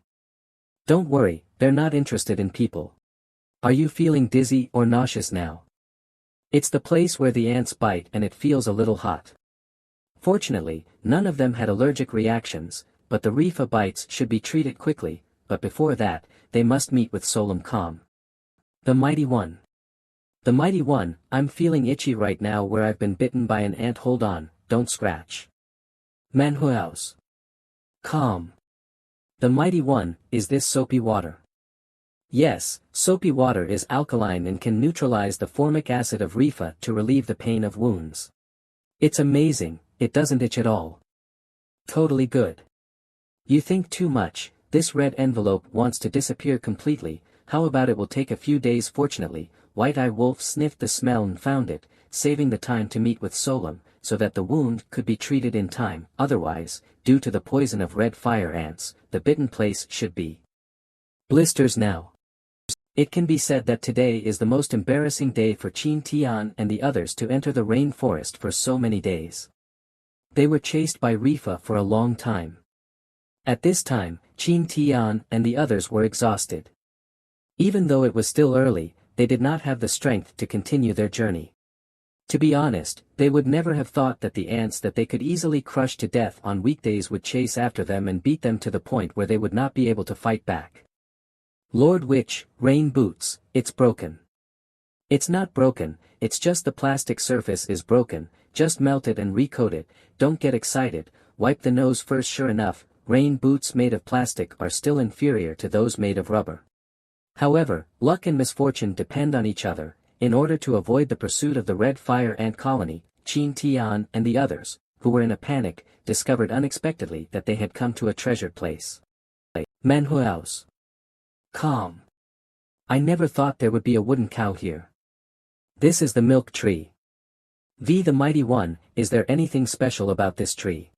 Don't worry, they're not interested in people. Are you feeling dizzy or nauseous now? It's the place where the ants bite and it feels a little hot. Fortunately, none of them had allergic reactions, but the Rifa bites should be treated quickly, but before that, they must meet with Solemn Calm. The Mighty One. The Mighty One, I'm feeling itchy right now where I've been bitten by an ant. Hold on, don't scratch. MANHWA house. Calm. The Mighty One, is this soapy water? Yes, soapy water is alkaline and can neutralize the formic acid of Rifa to relieve the pain of wounds. It's amazing, it doesn't itch at all. Totally good. You think too much, this red envelope wants to disappear completely. How about it will take a few days? Fortunately, White Eye Wolf sniffed the smell and found it, saving the time to meet with Solemn, so that the wound could be treated in time. Otherwise, due to the poison of red fire ants, the bitten place should be blisters now. It can be said that today is the most embarrassing day for Qin Tian and the others to enter the rainforest for so many days. They were chased by Rifa for a long time. At this time, Qin Tian and the others were exhausted. Even though it was still early, they did not have the strength to continue their journey. To be honest, they would never have thought that the ants that they could easily crush to death on weekdays would chase after them and beat them to the point where they would not be able to fight back. Lord Witch, rain boots, it's broken. It's not broken, it's just the plastic surface is broken, just melt it and recoat it. Don't get excited, wipe the nose first. Sure enough, rain boots made of plastic are still inferior to those made of rubber. However, luck and misfortune depend on each other. In order to avoid the pursuit of the red fire ant colony, Qin Tian and the others, who were in a panic, discovered unexpectedly that they had come to a treasured place. MANHWA house. Calm. I never thought there would be a wooden cow here. This is the milk tree. The Mighty One, is there anything special about this tree?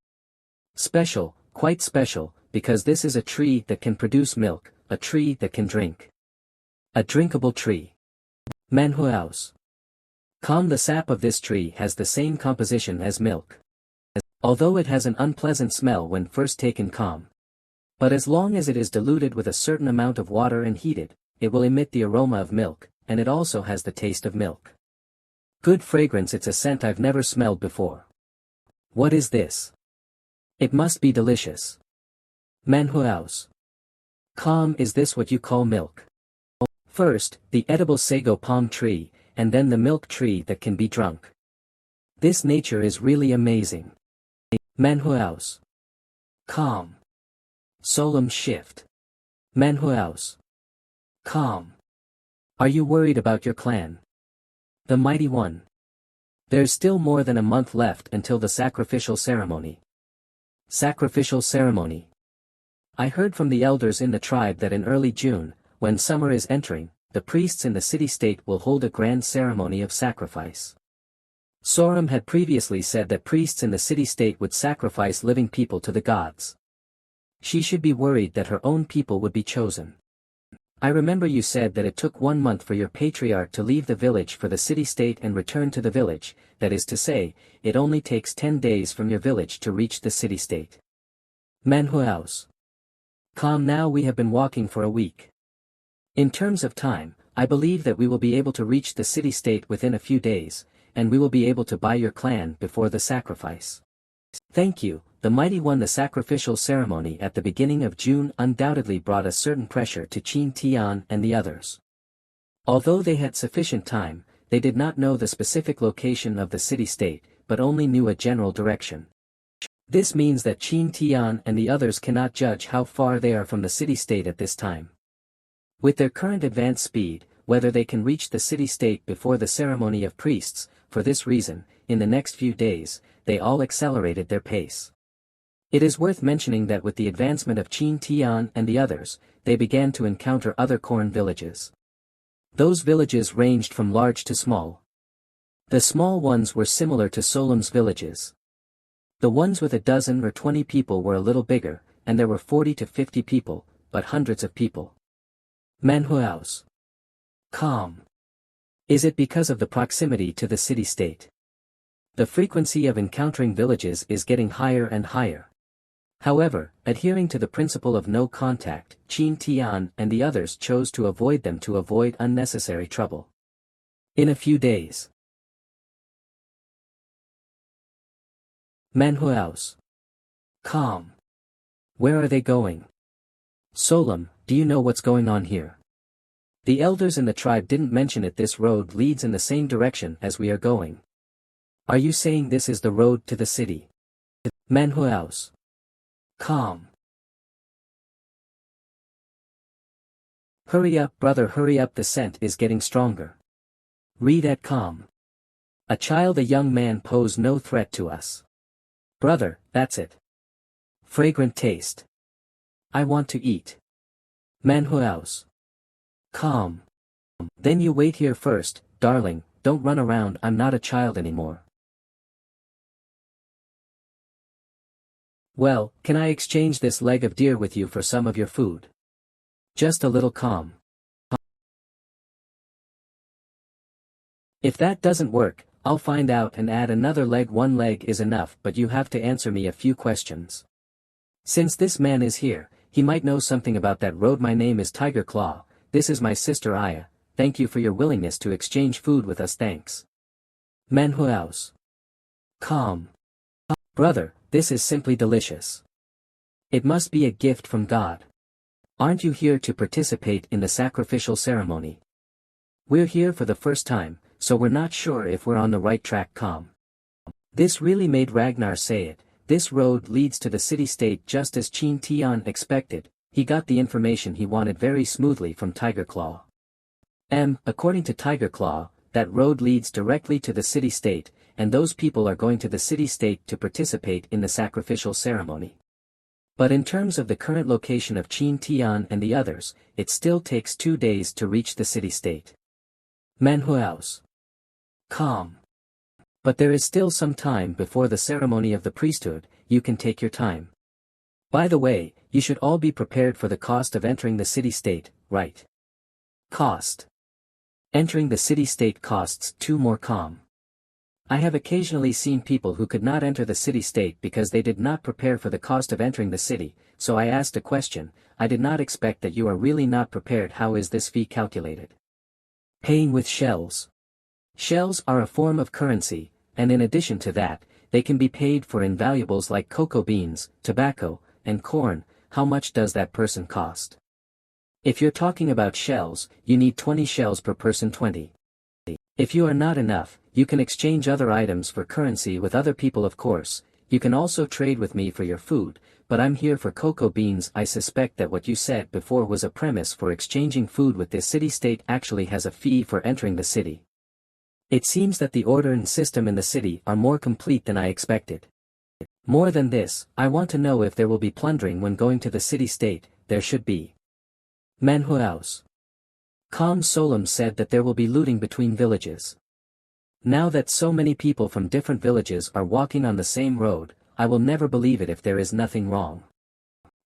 Special, quite special, because this is a tree that can produce milk, a tree that can drink. A drinkable tree. MANHWA house. Calm. The sap of this tree has the same composition as milk. Although it has an unpleasant smell when first taken calm. But as long as it is diluted with a certain amount of water and heated, it will emit the aroma of milk, and it also has the taste of milk. Good fragrance. It's a scent I've never smelled before. What is this? It must be delicious. MANHWA house. Calm. Is this what you call milk? First, the edible sago palm tree, and then the milk tree that can be drunk. This nature is really amazing. MANHWA house. Calm. Solemn shift. MANHWA house. Calm. Are you worried about your clan? The Mighty One. There's still more than a month left until the sacrificial ceremony. Sacrificial ceremony. I heard from the elders in the tribe that in early June, when summer is entering, the priests in the city-state will hold a grand ceremony of sacrifice. Sorum had previously said that priests in the city-state would sacrifice living people to the gods. She should be worried that her own people would be chosen. I remember you said that it took 1 month for your patriarch to leave the village for the city-state and return to the village. That is to say, it only takes 10 days from your village to reach the city-state. MANHWA house. Calm. Now we have been walking for a week. In terms of time, I believe that we will be able to reach the city-state within a few days, and we will be able to buy your clan before the sacrifice. Thank you, the Mighty One. The sacrificial ceremony at the beginning of June undoubtedly brought a certain pressure to Qin Tian and the others. Although they had sufficient time, they did not know the specific location of the city-state, but only knew a general direction. This means that Qin Tian and the others cannot judge how far they are from the city-state at this time. With their current advance speed, whether they can reach the city-state before the ceremony of priests, for this reason, in the next few days, they all accelerated their pace. It is worth mentioning that with the advancement of Qin Tian and the others, they began to encounter other corn villages. Those villages ranged from large to small. The small ones were similar to Solem's villages. The ones with a dozen or 20 people were a little bigger, and there were 40 to 50 people, but hundreds of people. MANHWA. Calm. Is it because of the proximity to the city-state? The frequency of encountering villages is getting higher and higher. However, adhering to the principle of no contact, Qin Tian and the others chose to avoid them to avoid unnecessary trouble. In a few days. MANHWA. Calm. Where are they going? Solem, do you know what's going on here? The elders in the tribe didn't mention it. This road leads in the same direction as we are going. Are you saying this is the road to the city? MANHWA. Calm. Hurry up, brother, hurry up, the scent is getting stronger. Read at calm. A child, a young man pose no threat to us. Brother, that's it. Fragrant taste. I want to eat. MANHWA. Calm. Then you wait here first, darling, don't run around, I'm not a child anymore. Well, can I exchange this leg of deer with you for some of your food? Just a little calm. If that doesn't work, I'll find out and add another leg. One leg is enough, but you have to answer me a few questions. Since this man is here, he might know something about that road. My name is Tiger Claw, this is my sister Aya, thank you for your willingness to exchange food with us, thanks. MANHWA. Calm. Brother, this is simply delicious. It must be a gift from God. Aren't you here to participate in the sacrificial ceremony? We're here for the first time, so we're not sure if we're on the right track. Calm. This really made Ragnar say it. This road leads to the city-state just as Qin Tian expected. He got the information he wanted very smoothly from Tiger Claw. According to Tiger Claw, that road leads directly to the city-state, and those people are going to the city-state to participate in the sacrificial ceremony. But in terms of the current location of Qin Tian and the others, it still takes 2 days to reach the city-state. MANHWA. Calm. But there is still some time before the ceremony of the priesthood, you can take your time. By the way, you should all be prepared for the cost of entering the city-state, right? Cost. Entering the city-state costs 2 more. Calm. I have occasionally seen people who could not enter the city-state because they did not prepare for the cost of entering the city, so I asked a question. I did not expect that you are really not prepared. How is this fee calculated? Paying with shells. Shells are a form of currency, and in addition to that, they can be paid for in valuables like cocoa beans, tobacco, and corn. How much does that person cost? If you're talking about shells, you need 20 shells per person. 20. If you are not enough, you can exchange other items for currency with other people. Of course, you can also trade with me for your food, but I'm here for cocoa beans. I suspect that what you said before was a premise for exchanging food with this city-state actually has a fee for entering the city. It seems that the order and system in the city are more complete than I expected. More than this, I want to know if there will be plundering when going to the city-state. There should be. MANHWA. Calm. Solem said that there will be looting between villages. Now that so many people from different villages are walking on the same road, I will never believe it if there is nothing wrong.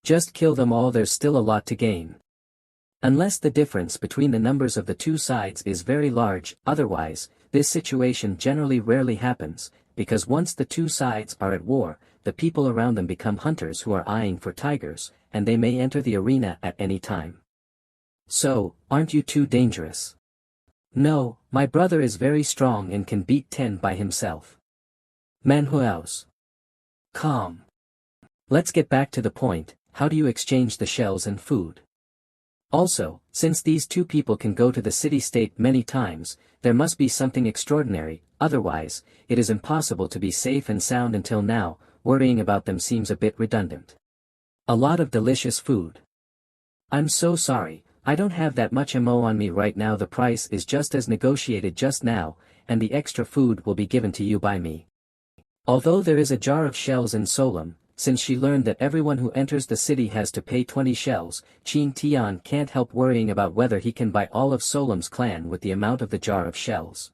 Just kill them all, there's still a lot to gain. Unless the difference between the numbers of the two sides is very large, otherwise, this situation generally rarely happens, because once the two sides are at war, the people around them become hunters who are eyeing for tigers, and they may enter the arena at any time. So, aren't you too dangerous? No, my brother is very strong and can beat 10 by himself. MANHWA. Calm. Let's get back to the point. How do you exchange the shells and food? Also, since these two people can go to the city-state many times, there must be something extraordinary, otherwise, it is impossible to be safe and sound until now. Worrying about them seems a bit redundant. A lot of delicious food. I'm so sorry, I don't have that much MO on me right now. The price is just as negotiated just now, and the extra food will be given to you by me. Although there is a jar of shells in Solem, since she learned that everyone who enters the city has to pay 20 shells, Qin Tian can't help worrying about whether he can buy all of Solem's clan with the amount of the jar of shells.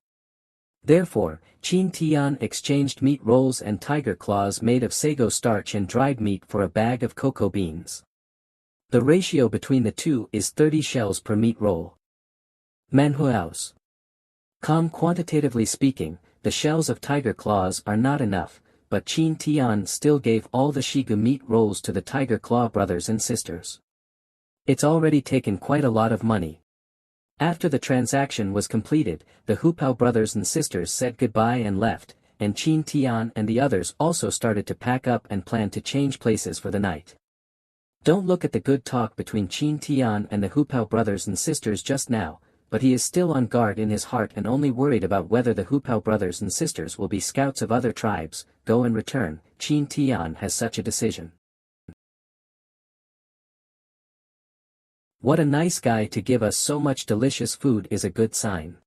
Therefore, Qin Tian exchanged meat rolls and tiger claws made of sago starch and dried meat for a bag of cocoa beans. The ratio between the two is 30 shells per meat roll. MANHWA. Quantitatively speaking, the shells of tiger claws are not enough, but Qin Tian still gave all the Shigu meat rolls to the tiger claw brothers and sisters. It's already taken quite a lot of money. After the transaction was completed, the Hupao brothers and sisters said goodbye and left, and Qin Tian and the others also started to pack up and plan to change places for the night. Don't look at the good talk between Qin Tian and the Hupao brothers and sisters just now, but he is still on guard in his heart and only worried about whether the Hupao brothers and sisters will be scouts of other tribes. Go and return. Qin Tian has such a decision. What a nice guy to give us so much delicious food is a good sign.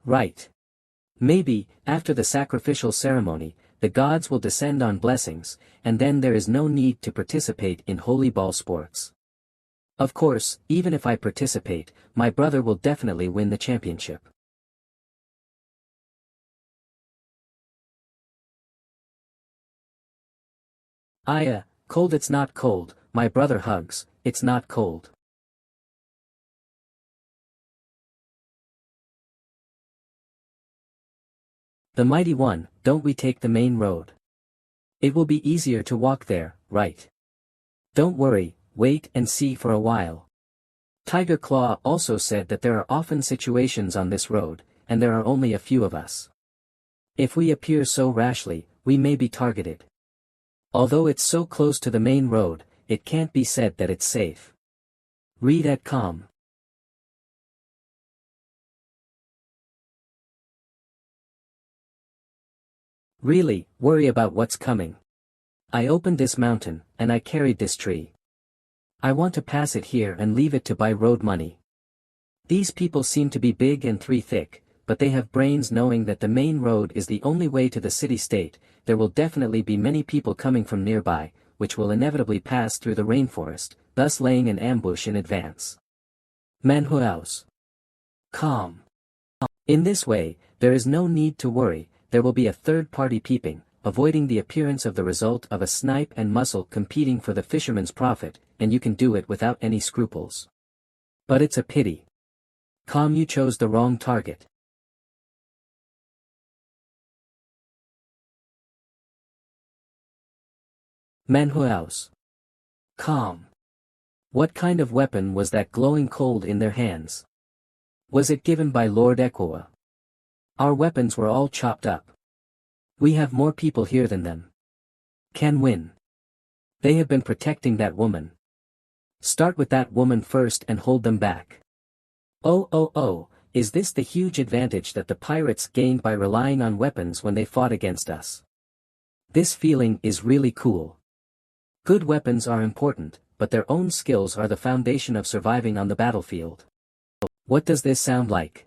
Right. Maybe, after the sacrificial ceremony, the gods will descend on blessings, and then there is no need to participate in holy ball sports. Of course, even if I participate, my brother will definitely win the championship. Cold. It's not cold, my brother hugs, it's not cold. The mighty one, don't we take the main road? It will be easier to walk there, right? Don't worry, wait and see for a while. Tiger Claw also said that there are often situations on this road, and there are only a few of us. If we appear so rashly, we may be targeted. Although it's so close to the main road, it can't be said that it's safe. Read at com. Really, worry about what's coming. I opened this mountain, and I carried this tree. I want to pass it here and leave it to buy road money. These people seem to be big and three thick, but they have brains knowing that the main road is the only way to the city-state. There will definitely be many people coming from nearby, which will inevitably pass through the rainforest, thus laying an ambush in advance. MANHWA. Calm. In this way, there is no need to worry, there will be a third party peeping, avoiding the appearance of the result of a snipe and muscle competing for the fisherman's profit, and you can do it without any scruples. But it's a pity. You chose the wrong target. MANHWA. What kind of weapon was that glowing cold in their hands? Was it given by Lord Equa? Our weapons were all chopped up. We have more people here than them. Can win. They have been protecting that woman. Start with that woman first and hold them back. Oh, is this the huge advantage that the pirates gained by relying on weapons when they fought against us? This feeling is really cool. Good weapons are important, but their own skills are the foundation of surviving on the battlefield. What does this sound like?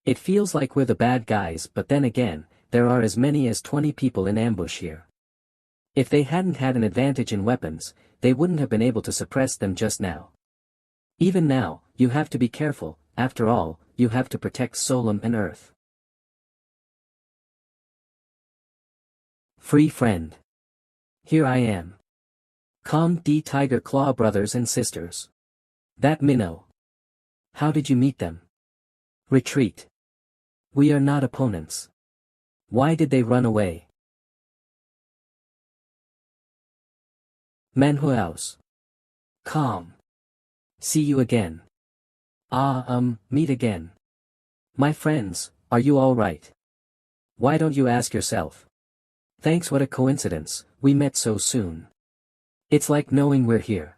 It feels like we're the bad guys, but then again, there are as many as 20 people in ambush here. If they hadn't had an advantage in weapons, they wouldn't have been able to suppress them just now. Even now, you have to be careful, after all, you have to protect Solem and Earth. Free friend. Here I am. D Tiger Claw brothers and sisters. That minnow. How did you meet them? Retreat. We are not opponents. Why did they run away? MANHWA. See you again. Meet again. My friends, are you all right? Why don't you ask yourself? Thanks, what a coincidence, we met so soon. It's like knowing we're here.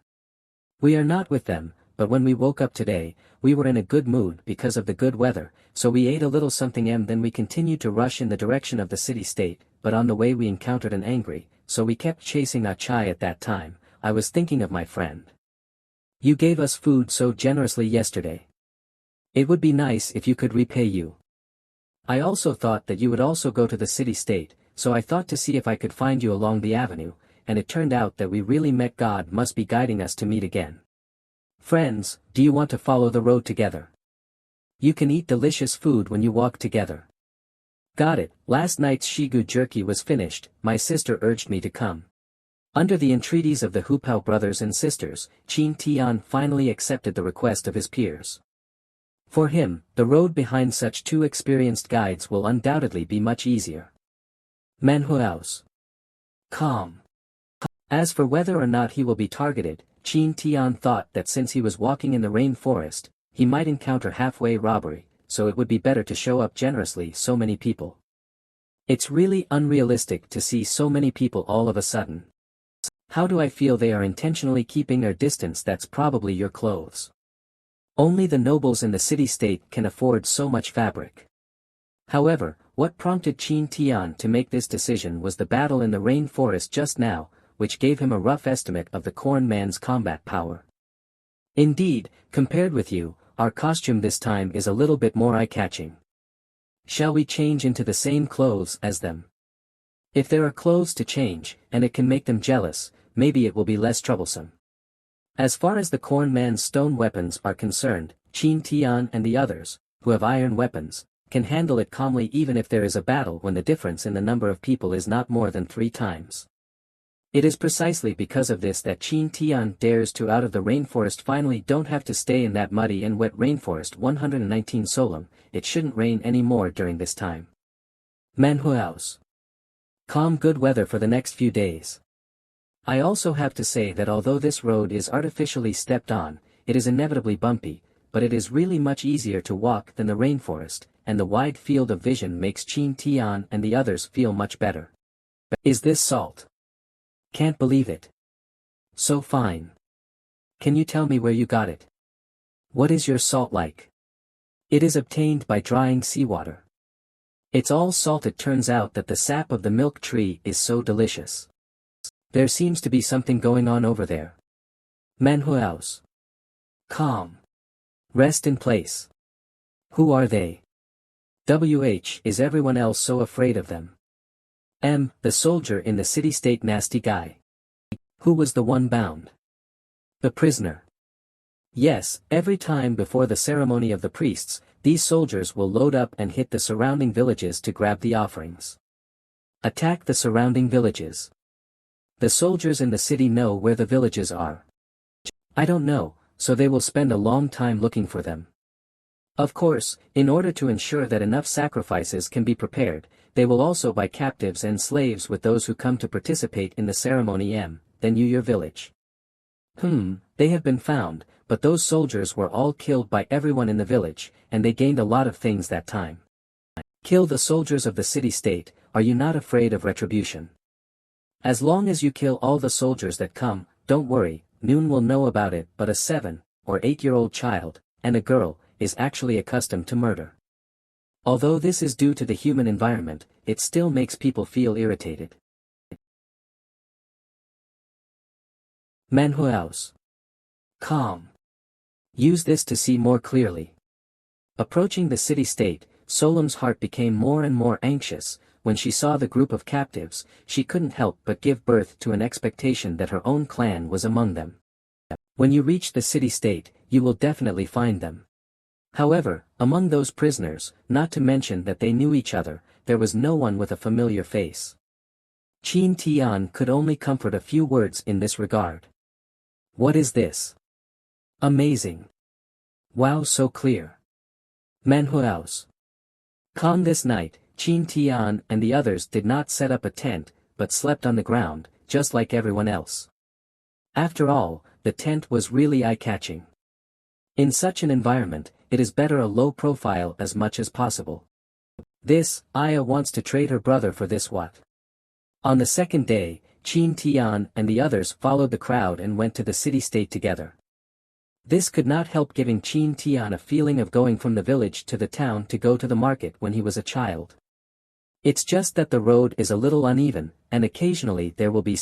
We are not with them, but when we woke up today, we were in a good mood because of the good weather, so we ate a little something and then we continued to rush in the direction of the city-state, but on the way we encountered an angry, so we kept chasing Achai at that time. I was thinking of my friend. You gave us food so generously yesterday. It would be nice if you could repay you. I also thought that you would also go to the city-state, so I thought to see if I could find you along the avenue, and it turned out that we really met. God must be guiding us to meet again. Friends, do you want to follow the road together? You can eat delicious food when you walk together. Got it. Last night's Shigu jerky was finished, my sister urged me to come. Under the entreaties of the Hupao brothers and sisters, Qin Tian finally accepted the request of his peers. For him, the road behind such two experienced guides will undoubtedly be much easier. Manhwa's calm. As for whether or not he will be targeted, Qin Tian thought that since he was walking in the rainforest, he might encounter halfway robbery, so it would be better to show up generously. So many people. It's really unrealistic to see so many people all of a sudden. How do I feel they are intentionally keeping their distance? That's probably your clothes. Only the nobles in the city-state can afford so much fabric. However, what prompted Qin Tian to make this decision was the battle in the rainforest just now, which gave him a rough estimate of the Corn Man's combat power. Indeed, compared with you, our costume this time is a little bit more eye-catching. Shall we change into the same clothes as them? If there are clothes to change, and it can make them jealous, maybe it will be less troublesome. As far as the Corn Man's stone weapons are concerned, Qin Tian and the others, who have iron weapons, can handle it calmly even if there is a battle when the difference in the number of people is not more than 3 times. It is precisely because of this that Qin Tian dares to out of the rainforest. Finally don't have to stay in that muddy and wet rainforest. 119 Solemn, it shouldn't rain anymore during this time. Manhwa's calm good weather for the next few days. I also have to say that although this road is artificially stepped on, it is inevitably bumpy, but it is really much easier to walk than the rainforest, and the wide field of vision makes Qin Tian and the others feel much better. Is this salt? Can't believe it. So fine. Can you tell me where you got it? What is your salt like? It is obtained by drying seawater. It's all salt. It turns out that the sap of the milk tree is so delicious. There seems to be something going on over there. Manhwa's calm. Rest in place. Who are they? Is everyone else so afraid of them? The soldier in the city-state. Nasty guy. Who was the one bound? The prisoner. Yes, every time before the ceremony of the priests, these soldiers will load up and hit the surrounding villages to grab the offerings. Attack the surrounding villages. The soldiers in the city know where the villages are. I don't know, so they will spend a long time looking for them. Of course, in order to ensure that enough sacrifices can be prepared, they will also buy captives and slaves with those who come to participate in the ceremony. Then your village. They have been found, but those soldiers were all killed by everyone in the village, and they gained a lot of things that time. Kill the soldiers of the city-state. Are you not afraid of retribution? As long as you kill all the soldiers that come, don't worry, Noon will know about it. But a 7 or 8-year-old child, and a girl, is actually accustomed to murder. Although this is due to the human environment, it still makes people feel irritated. Manhwa's calm. Use this to see more clearly. Approaching the city-state, Solemn's heart became more and more anxious. When she saw the group of captives, she couldn't help but give birth to an expectation that her own clan was among them. When you reach the city-state, you will definitely find them. However, among those prisoners, not to mention that they knew each other, there was no one with a familiar face. Qin Tian could only comfort a few words in this regard. What is this? Amazing. Wow, so clear. Manhwa's calm. This night, Qin Tian and the others did not set up a tent, but slept on the ground, just like everyone else. After all, the tent was really eye-catching. In such an environment, it is better a low profile as much as possible. This, Aya wants to trade her brother for this. What? On the second day, Qin Tian and the others followed the crowd and went to the city-state together. This could not help giving Qin Tian a feeling of going from the village to the town to go to the market when he was a child. It's just that the road is a little uneven, and occasionally there will be